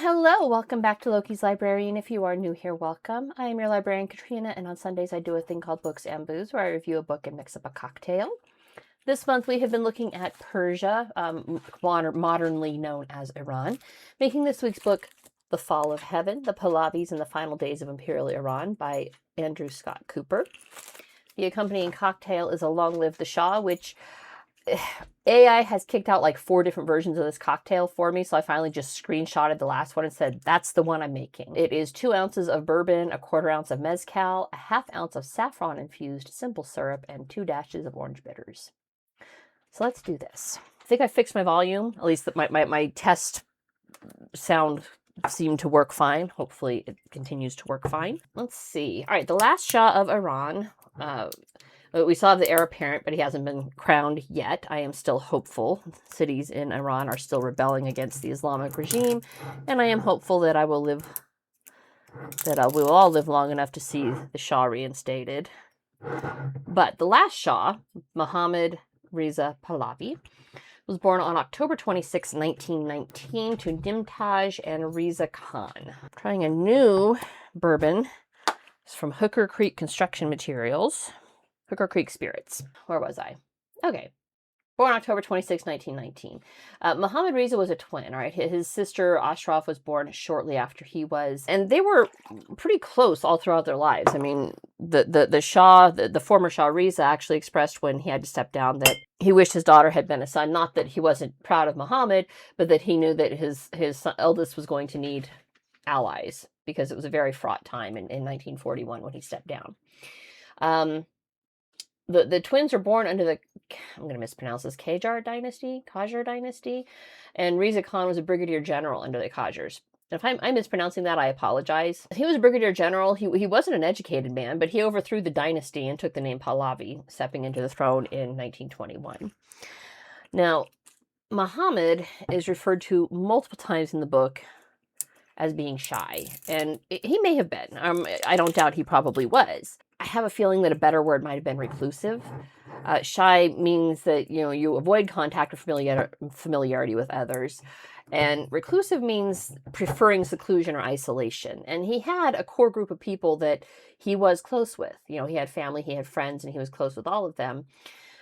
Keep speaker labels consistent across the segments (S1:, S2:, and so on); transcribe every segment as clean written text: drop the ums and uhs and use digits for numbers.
S1: Hello! Welcome back to Loki's Librarian. If you are new here, welcome. I am your librarian, Katrina, and on Sundays I do a thing called Books and Booze, where I review a book and mix up a cocktail. This month we have been looking at Persia, modernly known as Iran, making this week's book The Fall of Heaven, The Pahlavis and the Final Days of Imperial Iran by Andrew Scott Cooper. The accompanying cocktail is a Long Live the Shah, which AI has kicked out like 4 different versions of this cocktail for me, so I finally just screenshotted the last one and said, that's the one I'm making. It is 2 ounces of bourbon, 1/4 ounce of mezcal, 1/2 ounce of saffron infused simple syrup, and 2 dashes of orange bitters. So let's do this. I think I fixed my volume, at least my test sound seemed to work fine. Hopefully it continues to work fine. Let's see. All right, the last Shah of Iran. We still have the heir apparent, but he hasn't been crowned yet. I am still hopeful. Cities in Iran are still rebelling against the Islamic regime, and I am hopeful that we will all live long enough to see the Shah reinstated. But the last Shah, Mohammad Reza Pahlavi, was born on October 26, 1919 to Nimtaj and Reza Khan. I'm trying a new bourbon. It's from Hooker Creek Construction Materials. Hooker Creek Spirits. Where was I? Okay. Born October 26, 1919. Mohammad Reza was a twin, all right? His sister Ashraf was born shortly after he was, and they were pretty close all throughout their lives. I mean, the Shah, the former Shah Reza actually expressed when he had to step down that he wished his daughter had been a son. Not that he wasn't proud of Muhammad, but that he knew that his eldest was going to need allies because it was a very fraught time in 1941 when he stepped down. The twins are born under the, I'm going to mispronounce this, Qajar dynasty, and Reza Khan was a brigadier general under the Qajars. If I'm mispronouncing that, I apologize. He was a brigadier general. He wasn't an educated man, but he overthrew the dynasty and took the name Pahlavi, stepping into the throne in 1921. Now, Muhammad is referred to multiple times in the book as being shy, and he may have been. I don't doubt he probably was. I have a feeling that a better word might have been reclusive. Shy means that, you avoid contact or familiarity with others. And reclusive means preferring seclusion or isolation. And he had a core group of people that he was close with. He had family, he had friends, and he was close with all of them.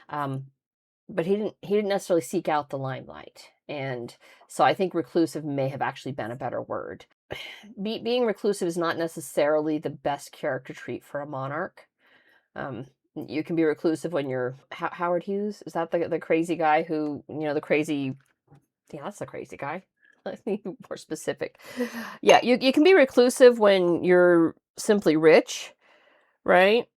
S1: But he didn't necessarily seek out the limelight. And so I think reclusive may have actually been a better word. Being reclusive is not necessarily the best character trait for a monarch. You can be reclusive when you're Howard Hughes. Is that the crazy guy who, the crazy? Yeah, that's the crazy guy. Let's be more specific. Yeah, you can be reclusive when you're simply rich, right?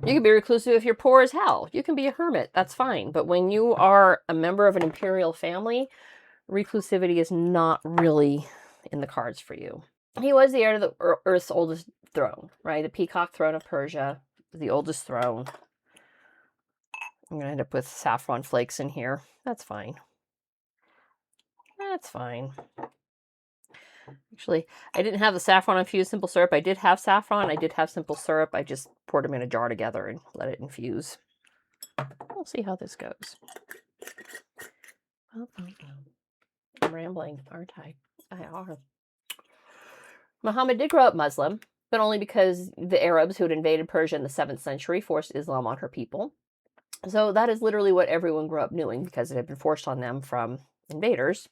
S1: You can be reclusive if you're poor as hell. You can be a hermit. That's fine. But when you are a member of an imperial family, reclusivity is not really in the cards for you. He was the heir to the Earth's oldest throne, right? The peacock throne of Persia, the oldest throne. I'm going to end up with saffron flakes in here. That's fine. That's fine. Actually, I didn't have the saffron infused simple syrup. I did have saffron. I did have simple syrup. I just poured them in a jar together and let it infuse. We'll see how this goes. Oh, I'm rambling, aren't I? I are. Muhammad did grow up Muslim, but only because the Arabs who had invaded Persia in the 7th century forced Islam on her people. So that is literally what everyone grew up knowing because it had been forced on them from invaders,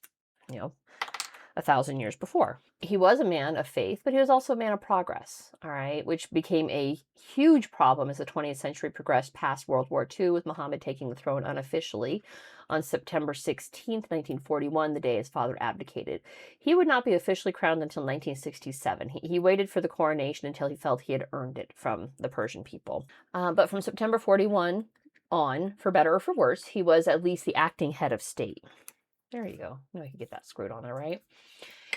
S1: 1,000 years before. He was a man of faith, but he was also a man of progress, all right, which became a huge problem as the 20th century progressed past World War II, with Muhammad taking the throne unofficially on September 16th, 1941, the day his father abdicated. He would not be officially crowned until 1967. He waited for the coronation until he felt he had earned it from the Persian people. But from September 41 on, for better or for worse, he was at least the acting head of state. There you go. I can get that screwed on there, right?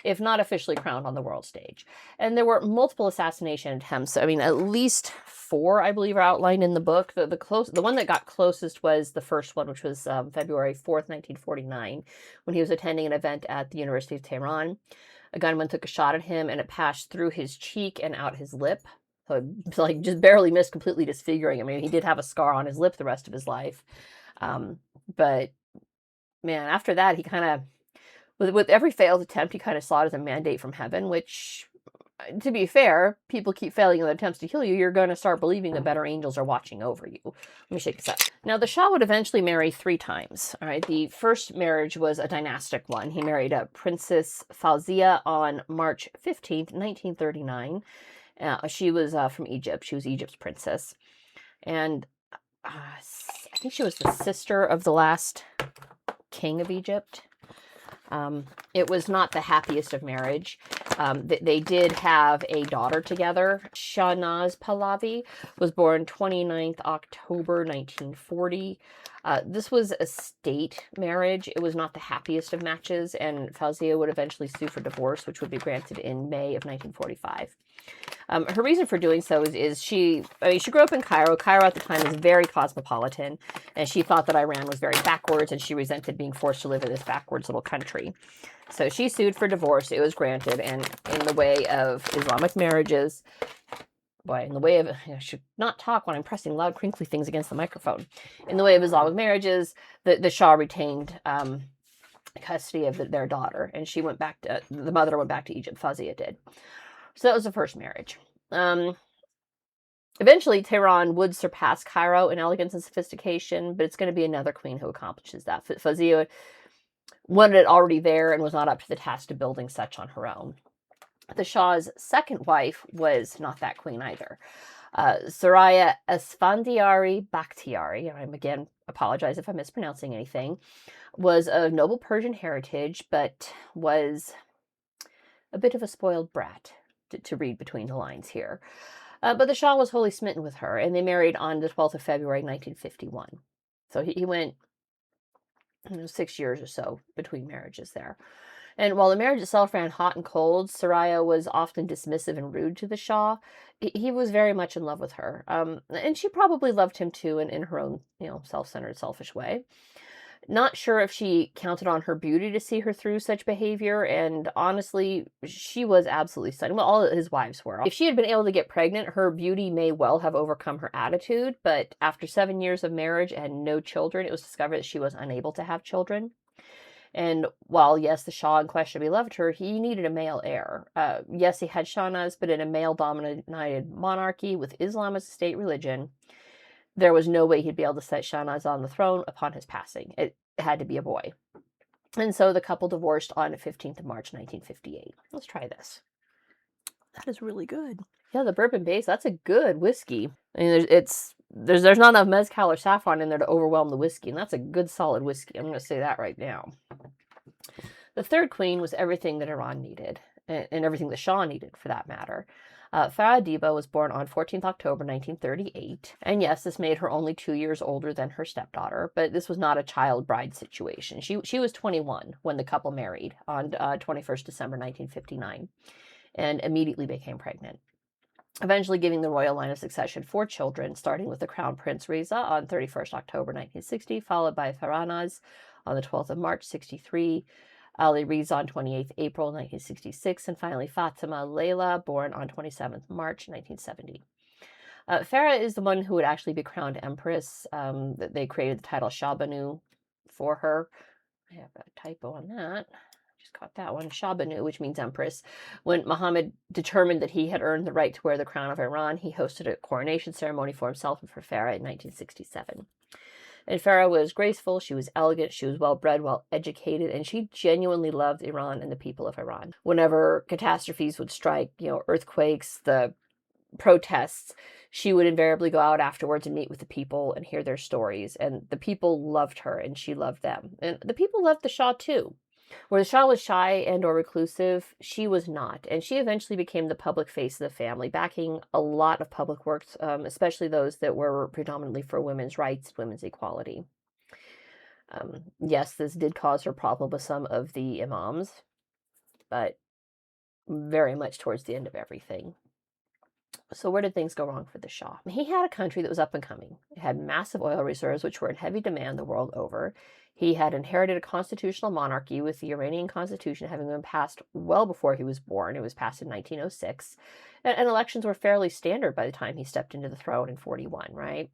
S1: If not officially crowned on the world stage. And there were multiple assassination attempts. I mean, at least 4, I believe, are outlined in the book. The one that got closest was the first one, which was February 4th, 1949, when he was attending an event at the University of Tehran. A gunman took a shot at him, and it passed through his cheek and out his lip. So it just barely missed, completely disfiguring him. I mean, he did have a scar on his lip the rest of his life. But man, after that, he kind of With every failed attempt, he kind of saw it as a mandate from heaven, which, to be fair, people keep failing in their attempts to heal you. You're going to start believing that better angels are watching over you. Let me shake this up. Now, the Shah would eventually marry 3 times. All right. The first marriage was a dynastic one. He married a Princess Fawzia on March 15th, 1939. She was from Egypt. She was Egypt's princess. And I think she was the sister of the last king of Egypt. It was not the happiest of marriage. They did have a daughter together. Shahnaz Pahlavi was born 29th October 1940. This was a state marriage. It was not the happiest of matches, and Fawzia would eventually sue for divorce, which would be granted in May of 1945. Her reason for doing so is she grew up in Cairo. Cairo at the time was very cosmopolitan, and she thought that Iran was very backwards, and she resented being forced to live in this backwards little country. So she sued for divorce. It was granted, and in the way of Islamic marriages, in the way of, I should not talk when I'm pressing loud, crinkly things against the microphone. In the way of Islamic marriages, the Shah retained custody of their daughter, and the mother went back to Egypt. Fawzia did. So that was the first marriage. Eventually, Tehran would surpass Cairo in elegance and sophistication, but it's going to be another queen who accomplishes that. Fawzia wanted it already there and was not up to the task of building such on her own. The Shah's second wife was not that queen either. Soraya Esfandiari Bakhtiari, I'm again apologize if I'm mispronouncing anything, was of noble Persian heritage, but was a bit of a spoiled brat, to read between the lines here. But the Shah was wholly smitten with her, and they married on the 12th of February, 1951. So he went 6 years or so between marriages there. And while the marriage itself ran hot and cold, Soraya was often dismissive and rude to the Shah. He was very much in love with her. And she probably loved him too, in her own, self-centered, selfish way. Not sure if she counted on her beauty to see her through such behavior, and honestly, she was absolutely stunning. Well, all his wives were. If she had been able to get pregnant, her beauty may well have overcome her attitude, but after 7 years of marriage and no children, it was discovered that she was unable to have children. And while, yes, the Shah unquestionably loved her, he needed a male heir. Yes, he had Shahnaz, but in a male-dominated monarchy with Islam as a state religion, there was no way he'd be able to set Shahnaz on the throne upon his passing. It had to be a boy. And so the couple divorced on the 15th of March, 1958. Let's try this. That is really good. Yeah, the Bourbon base, that's a good whiskey. I mean, there's not enough Mezcal or Saffron in there to overwhelm the whiskey, and that's a good solid whiskey. I'm going to say that right now. The third queen was everything that Iran needed, and everything the Shah needed, for that matter. Farah Diba was born on 14th October 1938, and yes, this made her only 2 years older than her stepdaughter, but this was not a child bride situation. She was 21 when the couple married on 21st December 1959, and immediately became pregnant, eventually giving the royal line of succession 4 children, starting with the Crown Prince Reza on 31st October 1960, followed by Farhanaz on the 12th of March 63, Ali Reza on 28th April 1966, and finally Fatima Leila, born on 27th March 1970. Farah is the one who would actually be crowned empress. They created the title Shah Banu for her. I have a typo on that. Just caught that one. Shah Banu, which means empress. When Muhammad determined that he had earned the right to wear the crown of Iran, he hosted a coronation ceremony for himself and for Farah in 1967. And Farah was graceful, she was elegant, she was well-bred, well-educated, and she genuinely loved Iran and the people of Iran. Whenever catastrophes would strike, earthquakes, the protests, she would invariably go out afterwards and meet with the people and hear their stories. And the people loved her, and she loved them. And the people loved the Shah too. Where the Shah was shy and or reclusive, she was not. And she eventually became the public face of the family, backing a lot of public works, especially those that were predominantly for women's rights, women's equality. Yes, this did cause her problem with some of the imams, but very much towards the end of everything. So where did things go wrong for the Shah? He had a country that was up and coming. It had massive oil reserves, which were in heavy demand the world over. He had inherited a constitutional monarchy, with the Iranian constitution having been passed well before he was born. It was passed in 1906. And elections were fairly standard by the time he stepped into the throne in 41, right?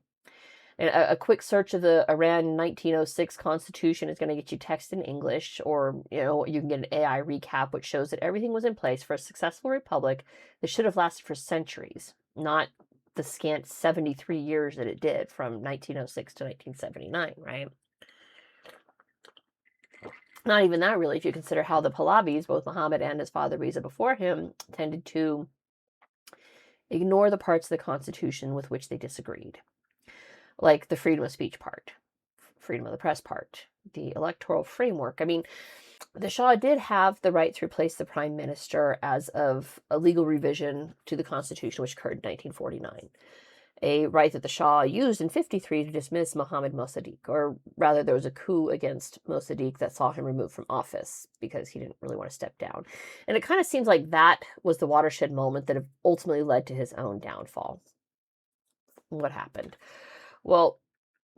S1: And a quick search of the Iran 1906 constitution is going to get you text in English, or you can get an AI recap, which shows that everything was in place for a successful republic that should have lasted for centuries, not the scant 73 years that it did from 1906 to 1979, right? Not even that, really, if you consider how the Pahlavis, both Muhammad and his father Riza before him, tended to ignore the parts of the Constitution with which they disagreed, like the freedom of speech part, freedom of the press part, the electoral framework. I mean, the Shah did have the right to replace the prime minister as of a legal revision to the Constitution, which occurred in 1949. A right that the Shah used in 53 to dismiss Mohammad Mossadegh, or rather there was a coup against Mossadegh that saw him removed from office because he didn't really want to step down. And it kind of seems like that was the watershed moment that ultimately led to his own downfall. What happened? Well,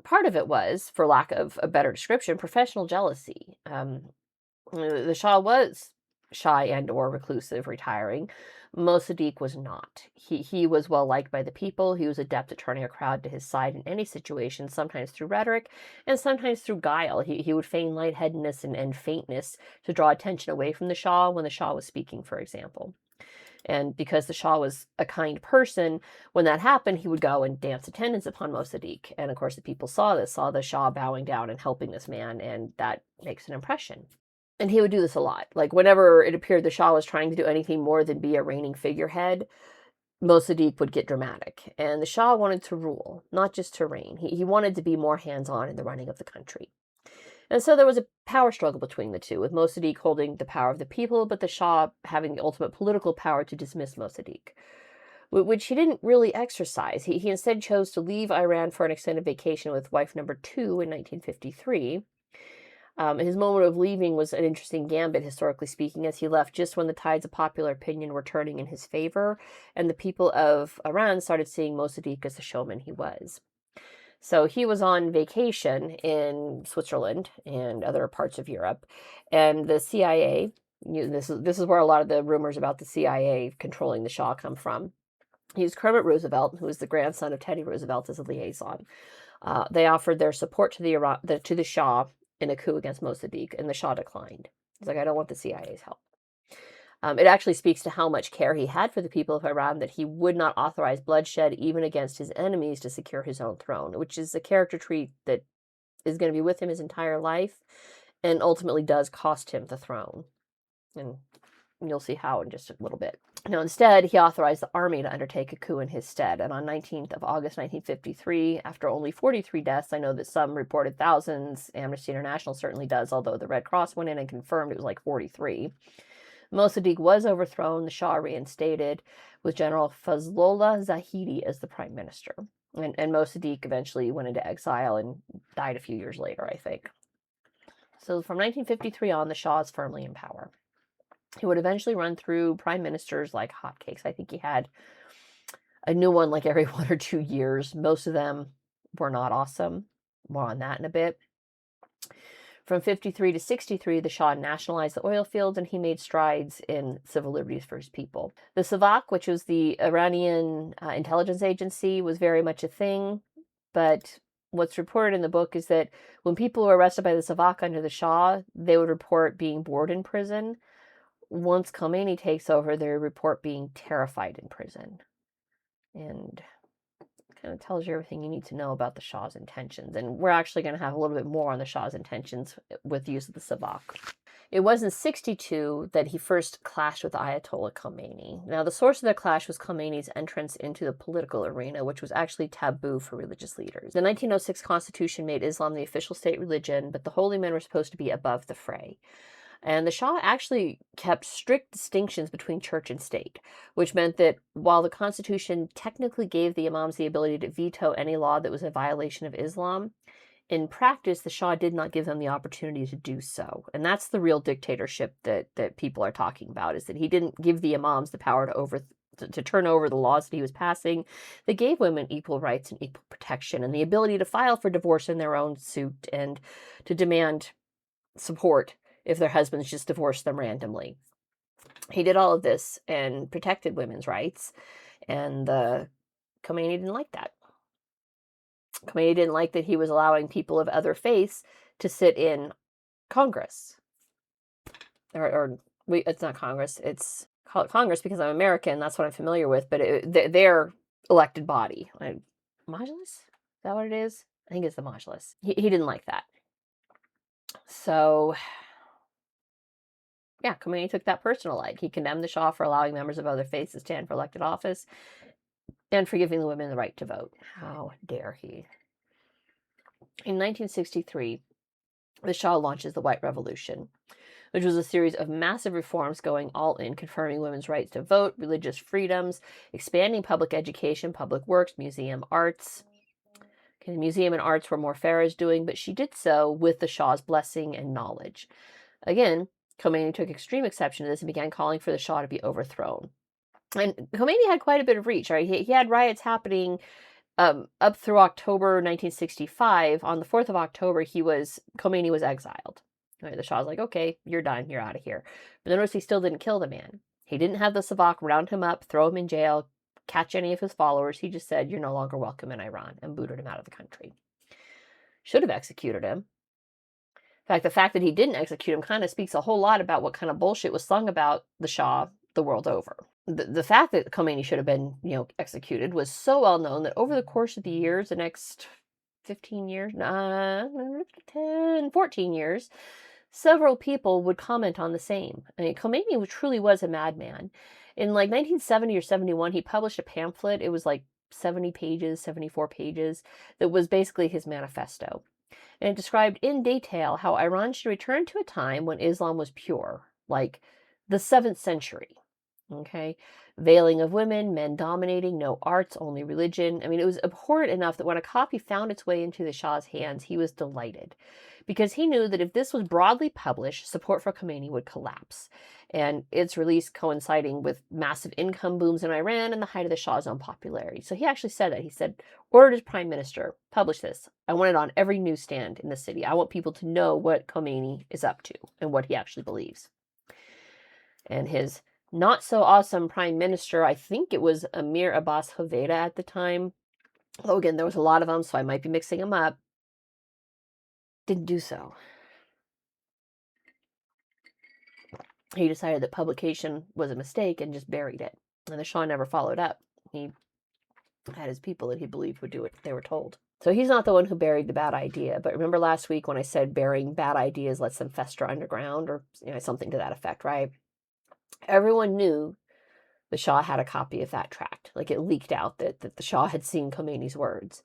S1: part of it was, for lack of a better description, professional jealousy. The Shah was shy and or reclusive, retiring. Mossadegh was not. He was well liked by the people. He was adept at turning a crowd to his side in any situation, sometimes through rhetoric and sometimes through guile. He would feign lightheadedness and faintness to draw attention away from the Shah when the Shah was speaking, for example. And because the Shah was a kind person, when that happened, he would go and dance attendance upon Mossadegh. And of course, the people saw the Shah bowing down and helping this man, and that makes an impression. And he would do this a lot. Like, whenever it appeared the Shah was trying to do anything more than be a reigning figurehead, Mossadegh would get dramatic. And the Shah wanted to rule, not just to reign. He wanted to be more hands-on in the running of the country. And so there was a power struggle between the two, with Mossadegh holding the power of the people, but the Shah having the ultimate political power to dismiss Mossadegh, which he didn't really exercise. He instead chose to leave Iran for an extended vacation with wife number 2 in 1953. His moment of leaving was an interesting gambit, historically speaking, as he left just when the tides of popular opinion were turning in his favor, and the people of Iran started seeing Mossadegh as the showman he was. So he was on vacation in Switzerland and other parts of Europe, and the CIA, this is where a lot of the rumors about the CIA controlling the Shah come from. He used Kermit Roosevelt, who was the grandson of Teddy Roosevelt, as a liaison. They offered their support to the Shah in a coup against Mossadegh, and the Shah declined. He's like, I don't want the CIA's help. It actually speaks to how much care he had for the people of Iran, that he would not authorize bloodshed even against his enemies to secure his own throne, which is a character trait that is going to be with him his entire life and ultimately does cost him the throne. And you'll see how in just a little bit. Now, instead, he authorized the army to undertake a coup in his stead. And on 19th of August, 1953, after only 43 deaths, I know that some reported thousands, Amnesty International certainly does, although the Red Cross went in and confirmed it was like 43. Mossadegh was overthrown, the Shah reinstated, with General Fazlollah Zahidi as the prime minister. And Mossadegh eventually went into exile and died a few years later, I think. So from 1953 on, the Shah is firmly in power. He would eventually run through prime ministers like hotcakes. I think he had a new one like every 1 or 2 years. Most of them were not awesome. More on that in a bit. From 53 to 63, the Shah nationalized the oil fields, and he made strides in civil liberties for his people. The Savak, which was the Iranian intelligence agency, was very much a thing. But what's reported in the book is that when people were arrested by the Savak under the Shah, they would report being bored in prison. Once Khomeini takes over, they report being terrified in prison. And kind of tells you everything you need to know about the Shah's intentions. And we're actually going to have a little bit more on the Shah's intentions with the use of the Savak. It was in 62 that he first clashed with Ayatollah Khomeini. Now, the source of their clash was Khomeini's entrance into the political arena, which was actually taboo for religious leaders. The 1906 Constitution made Islam the official state religion, but the holy men were supposed to be above the fray. And the Shah actually kept strict distinctions between church and state, which meant that while the Constitution technically gave the imams the ability to veto any law that was a violation of Islam, in practice, the Shah did not give them the opportunity to do so. And that's the real dictatorship that people are talking about, is that he didn't give the imams the power to turn over the laws that he was passing. They gave women equal rights and equal protection and the ability to file for divorce in their own suit and to demand support if their husbands just divorced them randomly. He did all of this and protected women's rights, and Khomeini didn't like that. Khomeini didn't like that he was allowing people of other faiths to sit in Congress. It's not Congress. It's called Congress because I'm American. That's what I'm familiar with. But their elected body. Majlis? Is that what it is? I think it's the Majlis. He didn't like that. So, yeah, Khomeini took that personal light. He condemned the Shah for allowing members of other faiths to stand for elected office and for giving the women the right to vote. How dare he? In 1963, the Shah launches the White Revolution, which was a series of massive reforms going all in, confirming women's rights to vote, religious freedoms, expanding public education, public works, museum arts. Okay, the museum and arts were more Farah's doing, but she did so with the Shah's blessing and knowledge. Again, Khomeini took extreme exception to this and began calling for the Shah to be overthrown. And Khomeini had quite a bit of reach, right? He had riots happening up through October 1965. On the 4th of October, Khomeini was exiled. Right, the Shah's like, okay, you're done, you're out of here. But notice he still didn't kill the man. He didn't have the Savak round him up, throw him in jail, catch any of his followers. He just said, you're no longer welcome in Iran, and booted him out of the country. Should have executed him. In fact, the fact that he didn't execute him kind of speaks a whole lot about what kind of bullshit was slung about the Shah the world over. The fact that Khomeini should have been, executed was so well known that over the course of the years, the next 15 years, 10, 14 years, several people would comment on the same. I mean, Khomeini truly was a madman. In like 1970 or 71, he published a pamphlet. It was like 70 pages, 74 pages, that was basically his manifesto. And it described in detail how Iran should return to a time when Islam was pure, like the 7th century. Okay, veiling of women, men dominating, no arts, only religion. I mean, it was abhorrent enough that when a copy found its way into the Shah's hands, he was delighted, because he knew that if this was broadly published, support for Khomeini would collapse, and its release coinciding with massive income booms in Iran and the height of the Shah's own popularity. So he actually said that. He said, ordered his prime minister, publish this. I want it on every newsstand in the city. I want people to know what Khomeini is up to and what he actually believes. And his not so awesome prime minister, I think it was Amir Abbas Hoveda at the time, although again, there was a lot of them, so I might be mixing them up, didn't do so. He decided that publication was a mistake and just buried it. And the Shah never followed up. He had his people that he believed would do what they were told. So he's not the one who buried the bad idea. But remember last week when I said burying bad ideas lets them fester underground, or something to that effect, right? Everyone knew the Shah had a copy of that tract. Like, it leaked out that the Shah had seen Khomeini's words.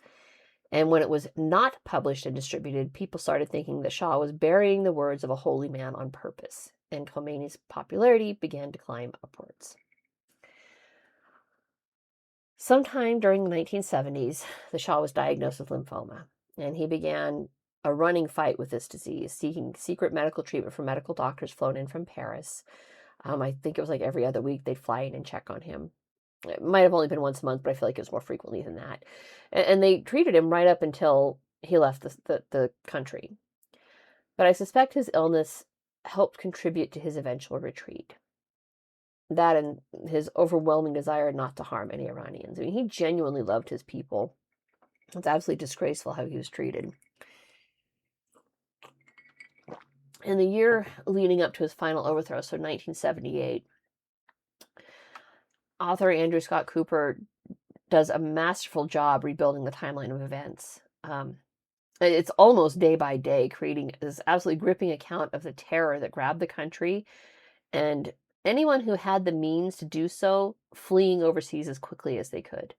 S1: And when it was not published and distributed, people started thinking the Shah was burying the words of a holy man on purpose. And Khomeini's popularity began to climb upwards. Sometime during the 1970s, the Shah was diagnosed with lymphoma, and he began a running fight with this disease, seeking secret medical treatment from medical doctors flown in from Paris. I think it was like every other week they'd fly in and check on him. It might have only been once a month, but I feel like it was more frequently than that. And they treated him right up until he left the country. But I suspect his illness helped contribute to his eventual retreat. That and his overwhelming desire not to harm any Iranians. I mean, he genuinely loved his people. It's absolutely disgraceful how he was treated. In the year leading up to his final overthrow, so 1978, author Andrew Scott Cooper does a masterful job rebuilding the timeline of events. It's almost day by day, creating this absolutely gripping account of the terror that grabbed the country, and anyone who had the means to do so fleeing overseas as quickly as they could.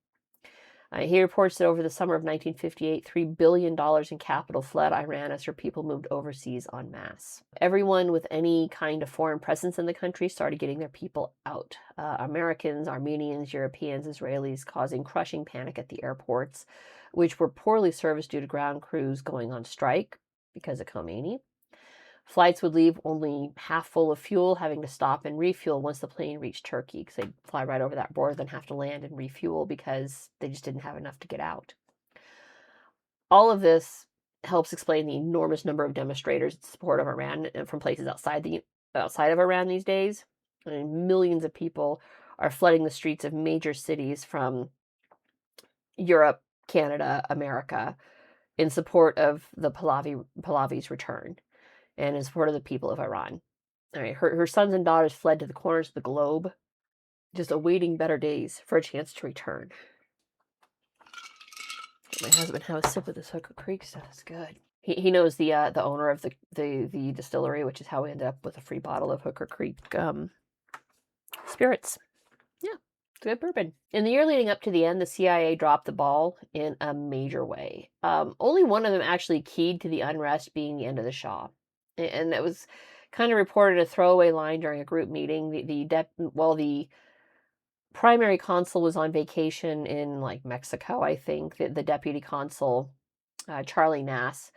S1: He reports that over the summer of 1958, $3 billion in capital fled Iran as her people moved overseas en masse. Everyone with any kind of foreign presence in the country started getting their people out. Americans, Armenians, Europeans, Israelis, causing crushing panic at the airports, which were poorly serviced due to ground crews going on strike because of Khomeini. Flights would leave only half full of fuel, having to stop and refuel once the plane reached Turkey, because they'd fly right over that border, then have to land and refuel because they just didn't have enough to get out. All of this helps explain the enormous number of demonstrators in support of Iran from places outside of Iran these days. I mean, millions of people are flooding the streets of major cities from Europe, Canada, America, in support of the Pahlavi's return and in support of the people of Iran. All right, her sons and daughters fled to the corners of the globe, just awaiting better days for a chance to return. My husband have a sip of this Hooker Creek stuff. It's good. He knows the owner of the distillery, which is how we ended up with a free bottle of Hooker Creek spirits. Yeah, it's good bourbon. In the year leading up to the end, the CIA dropped the ball in a major way. Only one of them actually keyed to the unrest being the end of the Shah, and that was kind of reported a throwaway line during a group meeting. The primary consul was on vacation in like Mexico, I think. The deputy consul, Charlie Nass,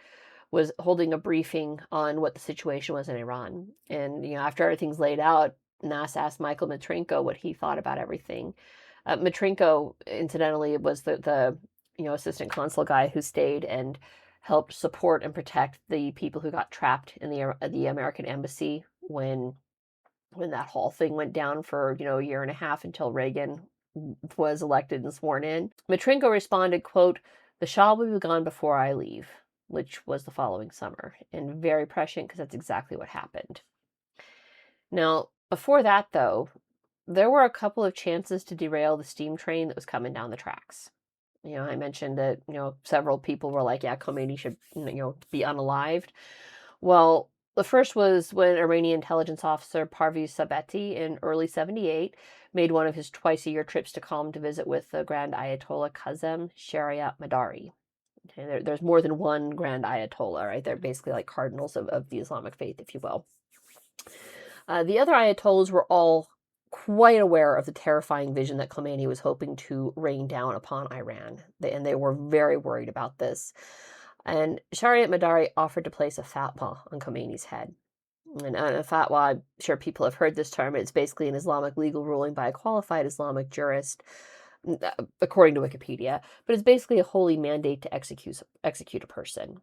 S1: was holding a briefing on what the situation was in Iran. And, after everything's laid out, Nass asked Michael Matrinko what he thought about everything. Matrinko, incidentally, was the assistant consul guy who stayed and helped support and protect the people who got trapped in the American embassy when that whole thing went down for, a year and a half until Reagan was elected and sworn in. Matrinko responded, quote, "The Shah will be gone before I leave," which was the following summer. And very prescient because that's exactly what happened. Now, before that, though, there were a couple of chances to derail the steam train that was coming down the tracks. I mentioned that, several people were like, yeah, Khomeini should, be unalived. Well, the first was when Iranian intelligence officer Parviz Sabeti in early 78 made one of his twice-a-year trips to Qom to visit with the Grand Ayatollah Kazem Shariat Madari. Okay, there's more than one Grand Ayatollah, right? They're basically like cardinals of the Islamic faith, if you will. The other Ayatollahs were all quite aware of the terrifying vision that Khomeini was hoping to rain down upon Iran, and they were very worried about this. And Shariat Madari offered to place a fatwa on Khomeini's head. And a fatwa, I'm sure people have heard this term, it's basically an Islamic legal ruling by a qualified Islamic jurist, according to Wikipedia, but it's basically a holy mandate to execute a person.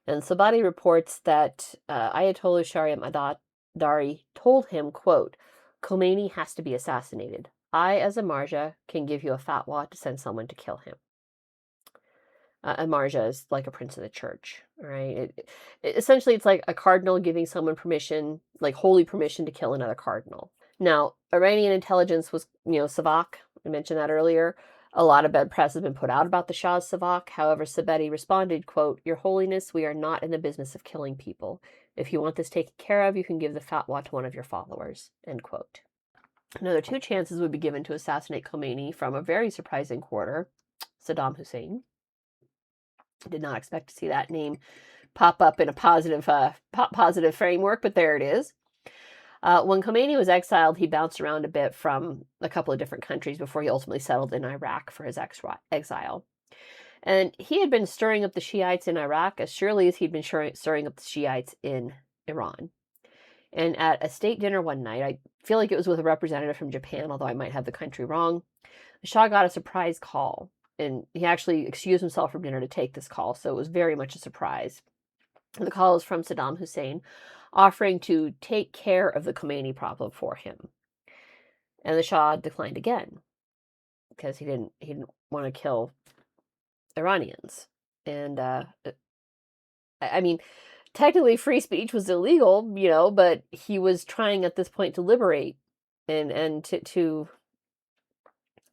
S1: And Sabati reports that Ayatollah Shariat Madari told him, quote, "Khomeini has to be assassinated. I, as a marja, can give you a fatwa to send someone to kill him." A marja is like a prince of the church, right? Essentially, it's like a cardinal giving someone permission, like holy permission to kill another cardinal. Now, Iranian intelligence was, savak. I mentioned that earlier. A lot of bad press has been put out about the Shah's savak. However, Sabeti responded, quote, "Your Holiness, we are not in the business of killing people. If you want this taken care of, you can give the fatwa to one of your followers," end quote. Another two chances would be given to assassinate Khomeini from a very surprising quarter, Saddam Hussein. Did not expect to see that name pop up in a positive framework, but there it is. When Khomeini was exiled, he bounced around a bit from a couple of different countries before he ultimately settled in Iraq for his exile. And he had been stirring up the Shiites in Iraq as surely as he'd been stirring up the Shiites in Iran. And at a state dinner one night, I feel like it was with a representative from Japan, although I might have the country wrong, the Shah got a surprise call. And he actually excused himself from dinner to take this call, so it was very much a surprise. And the call was from Saddam Hussein, offering to take care of the Khomeini problem for him. And the Shah declined again, because he didn't want to kill Iranians. And, I mean, technically free speech was illegal, but he was trying at this point to liberate and to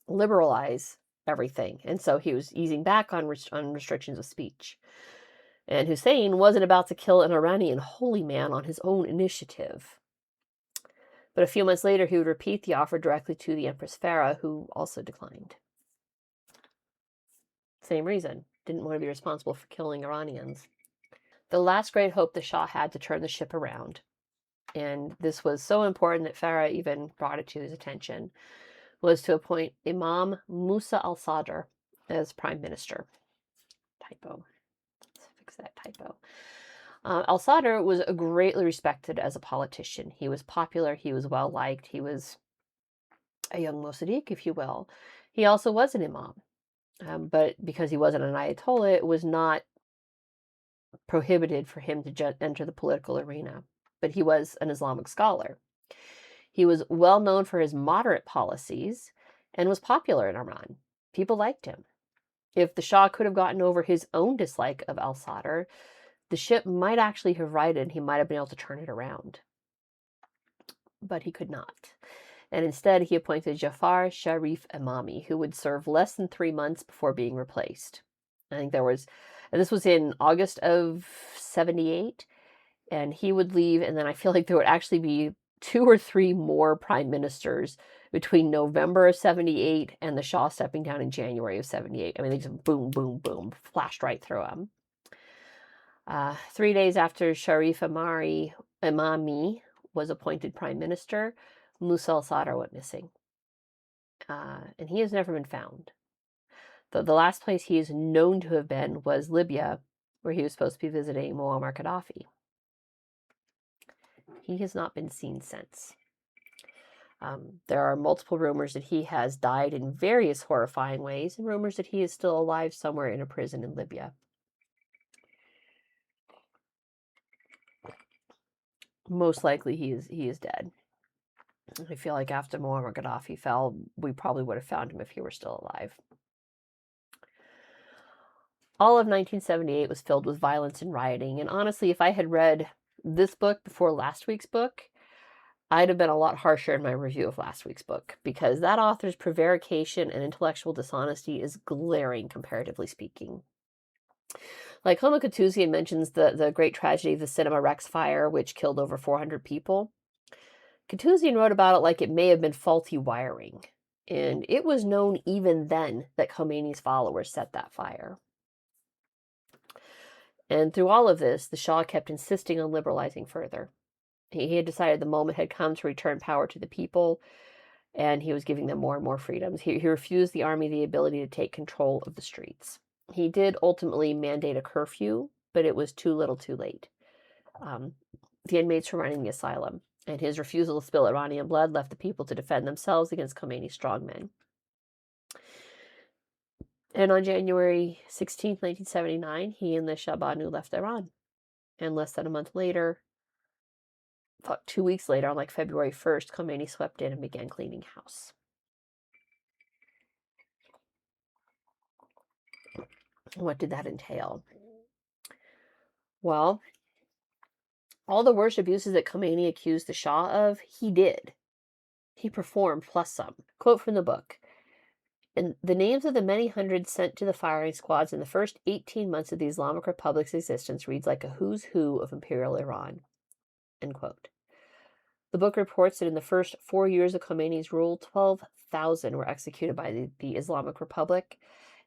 S1: liberalize everything. And so he was easing back on restrictions of speech. And Hussein wasn't about to kill an Iranian holy man on his own initiative. But a few months later, he would repeat the offer directly to the Empress Farah, who also declined. Same reason. Didn't want to be responsible for killing Iranians. The last great hope the Shah had to turn the ship around, and this was so important that Farah even brought it to his attention, was to appoint Imam Musa al-Sadr as prime minister. Typo. Let's fix that typo. Al-Sadr was greatly respected as a politician. He was popular. He was well-liked. He was a young Mossadegh, if you will. He also was an imam. But because he wasn't an Ayatollah, it was not prohibited for him to enter the political arena. But he was an Islamic scholar. He was well known for his moderate policies and was popular in Iran. People liked him. If the Shah could have gotten over his own dislike of al-Sadr, the ship might actually have righted and he might have been able to turn it around. But he could not. And instead, he appointed Jafar Sharif Imami, who would serve less than 3 months before being replaced. I think and this was in August of 78, and he would leave, and then I feel like there would actually be 2 or 3 more prime ministers between November of 78 and the Shah stepping down in January of 78. I mean, they just boom, boom, boom, flashed right through him. 3 days after Sharif Imami was appointed prime minister, Musa al-Sadr went missing. And he has never been found. The last place he is known to have been was Libya, where he was supposed to be visiting Muammar Gaddafi. He has not been seen since. There are multiple rumors that he has died in various horrifying ways, and rumors that he is still alive somewhere in a prison in Libya. Most likely he is dead. I feel like after Muammar Gaddafi fell, we probably would have found him if he were still alive. All of 1978 was filled with violence and rioting, and honestly, if I had read this book before last week's book, I'd have been a lot harsher in my review of last week's book, because that author's prevarication and intellectual dishonesty is glaring, comparatively speaking. Like Homo Katuzian mentions the great tragedy of the Cinema Rex fire, which killed over 400 people. Katuzian wrote about it like it may have been faulty wiring, and it was known even then that Khomeini's followers set that fire. And through all of this, the Shah kept insisting on liberalizing further. He had decided the moment had come to return power to the people, and he was giving them more and more freedoms. He refused the army the ability to take control of the streets. He did ultimately mandate a curfew, but it was too little too late. The inmates were running the asylum, and his refusal to spill Iranian blood left the people to defend themselves against Khomeini's strongmen. And on January 16, 1979, he and the Shah Banu left Iran. And less than a month later, about 2 weeks later, on like February 1st, Khomeini swept in and began cleaning house. What did that entail? Well, all the worst abuses that Khomeini accused the Shah of, he did. He performed, plus some. Quote from the book. And the names of the many hundreds sent to the firing squads in the first 18 months of the Islamic Republic's existence reads like a who's who of Imperial Iran. End quote. The book reports that in the first 4 years of Khomeini's rule, 12,000 were executed by the Islamic Republic,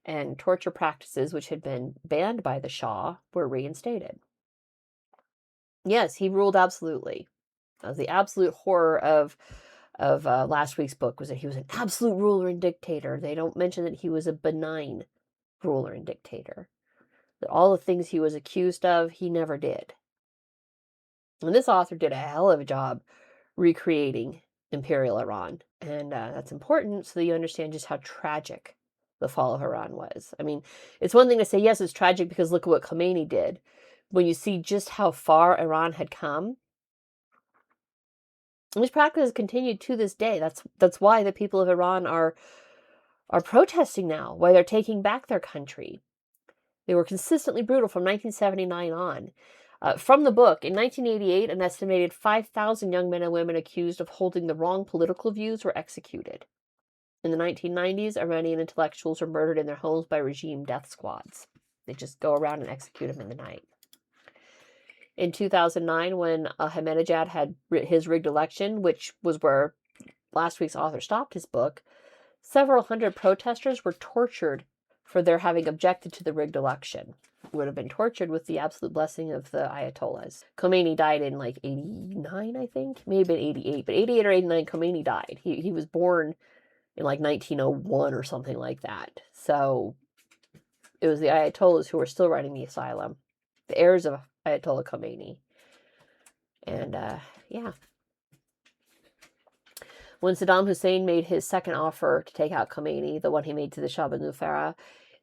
S1: and torture practices, which had been banned by the Shah, were reinstated. Yes, he ruled absolutely. The absolute horror of last week's book was that he was an absolute ruler and dictator. They don't mention that he was a benign ruler and dictator. That all the things he was accused of, he never did. And this author did a hell of a job recreating Imperial Iran. And that's important so that you understand just how tragic the fall of Iran was. I mean, it's one thing to say, yes, it's tragic because look at what Khomeini did. When you see just how far Iran had come, and this practice has continued to this day. That's why the people of Iran are protesting now, why they're taking back their country. They were consistently brutal from 1979 on. From the book, in 1988, an estimated 5,000 young men and women accused of holding the wrong political views were executed. In the 1990s, Iranian intellectuals were murdered in their homes by regime death squads. They just go around and execute them in the night. In 2009, when Ahmadinejad had his rigged election, which was where last week's author stopped his book, several hundred protesters were tortured for their having objected to the rigged election. Would have been tortured with the absolute blessing of the Ayatollahs. Khomeini died in like 89, I think. Maybe 88, but 88 or 89, Khomeini died. He was born in like 1901 or something like that. So it was the Ayatollahs who were still running the asylum. The heirs of Ayatollah Khomeini. And, yeah. When Saddam Hussein made his second offer to take out Khomeini, the one he made to the Shah Banu Farah,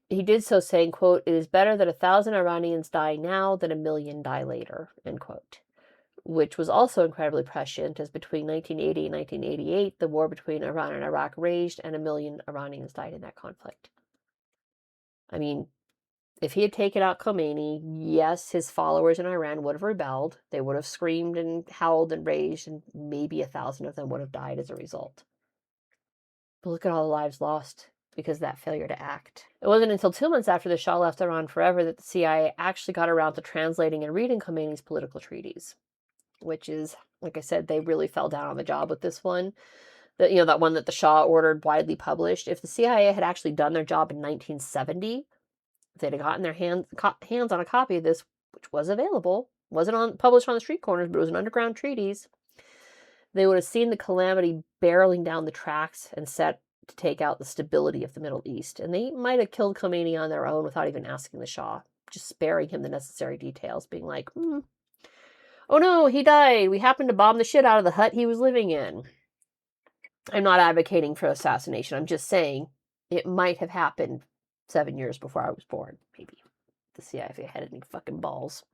S1: he did so saying, quote, "It is better that 1,000 Iranians die now than 1,000,000 die later," end quote. Which was also incredibly prescient, as between 1980 and 1988, the war between Iran and Iraq raged, and 1,000,000 Iranians died in that conflict. I mean, if he had taken out Khomeini, yes, his followers in Iran would have rebelled. They would have screamed and howled and raged, and maybe 1,000 of them would have died as a result. But look at all the lives lost because of that failure to act. It wasn't until 2 months after the Shah left Iran forever that the CIA actually got around to translating and reading Khomeini's political treaties, which is, like I said, they really fell down on the job with this one. That one that the Shah ordered widely published. If the CIA had actually done their job in 1970, if they'd have gotten their hands on a copy of this, which was available, wasn't published on the street corners, but it was an underground treatise, they would have seen the calamity barreling down the tracks and set to take out the stability of the Middle East. And they might have killed Khomeini on their own without even asking the Shah, just sparing him the necessary details, being like, oh no, he died. We happened to bomb the shit out of the hut he was living in. I'm not advocating for assassination. I'm just saying it might have happened 7 years before I was born, maybe. The CIA had any fucking balls.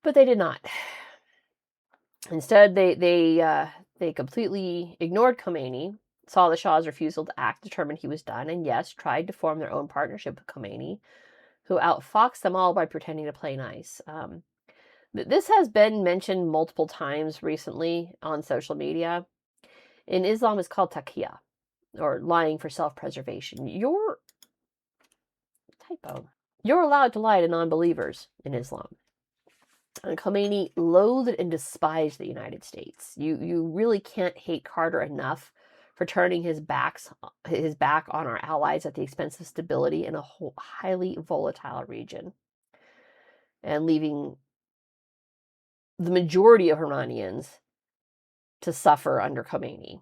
S1: But they did not. Instead, they completely ignored Khomeini, saw the Shah's refusal to act, determined he was done, and yes, tried to form their own partnership with Khomeini, who outfoxed them all by pretending to play nice. This has been mentioned multiple times recently on social media. In Islam, it's called taqiyya, or lying for self-preservation. You're allowed to lie to non-believers in Islam. And Khomeini loathed and despised the United States. You really can't hate Carter enough for turning his back on our allies at the expense of stability in a highly volatile region, and leaving the majority of Iranians to suffer under Khomeini.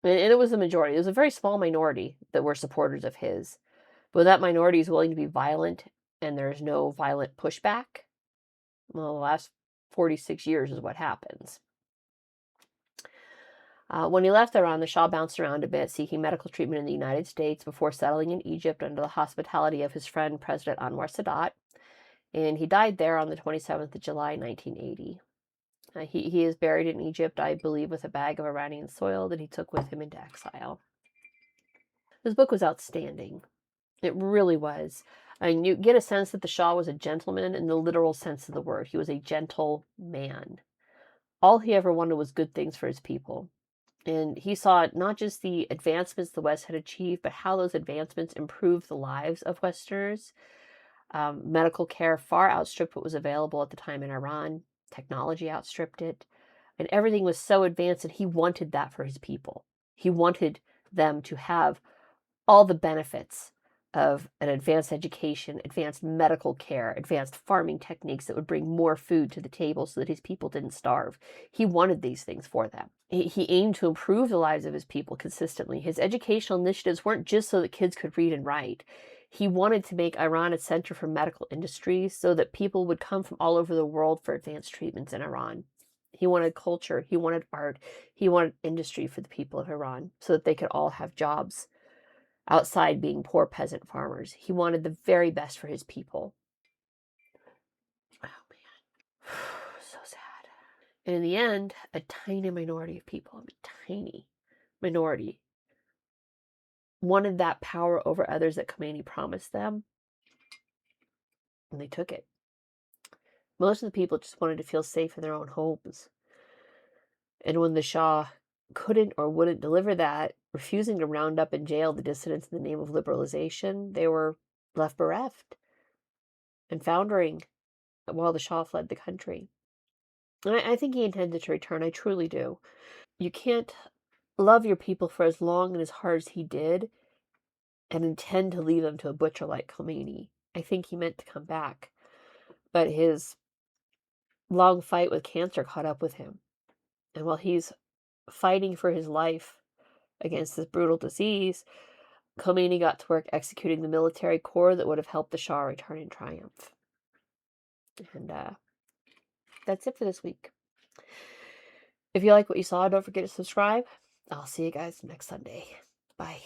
S1: And it was the majority. It was a very small minority that were supporters of his. But that minority is willing to be violent and there's no violent pushback, well, the last 46 years is what happens. When he left Iran, the Shah bounced around a bit, seeking medical treatment in the United States before settling in Egypt under the hospitality of his friend, President Anwar Sadat. And he died there on the 27th of July, 1980. He is buried in Egypt, I believe, with a bag of Iranian soil that he took with him into exile. This book was outstanding. It really was. And you get a sense that the Shah was a gentleman in the literal sense of the word. He was a gentle man. All he ever wanted was good things for his people. And he saw not just the advancements the West had achieved, but how those advancements improved the lives of Westerners. Medical care far outstripped what was available at the time in Iran. Technology outstripped it. And everything was so advanced, and he wanted that for his people. He wanted them to have all the benefits of an advanced education, advanced medical care, advanced farming techniques that would bring more food to the table so that his people didn't starve. He wanted these things for them. He aimed to improve the lives of his people consistently. His educational initiatives weren't just so that kids could read and write. He wanted to make Iran a center for medical industry so that people would come from all over the world for advanced treatments in Iran. He wanted culture, he wanted art, he wanted industry for the people of Iran so that they could all have jobs outside being poor peasant farmers. He wanted the very best for his people. Oh, man. So sad. And in the end, a tiny minority of people, tiny minority, wanted that power over others that Khomeini promised them, and they took it. Most of the people just wanted to feel safe in their own homes. And when the Shah couldn't or wouldn't deliver that, refusing to round up and jail the dissidents in the name of liberalization, they were left bereft and foundering while the Shah fled the country. And I think he intended to return. I truly do. You can't love your people for as long and as hard as he did and intend to leave them to a butcher like Khomeini. I think he meant to come back. But his long fight with cancer caught up with him. And while he's fighting for his life against this brutal disease, Khomeini got to work executing the military coup that would have helped the Shah return in triumph. And that's it for this week. If you like what you saw, don't forget to subscribe. I'll see you guys next Sunday. Bye.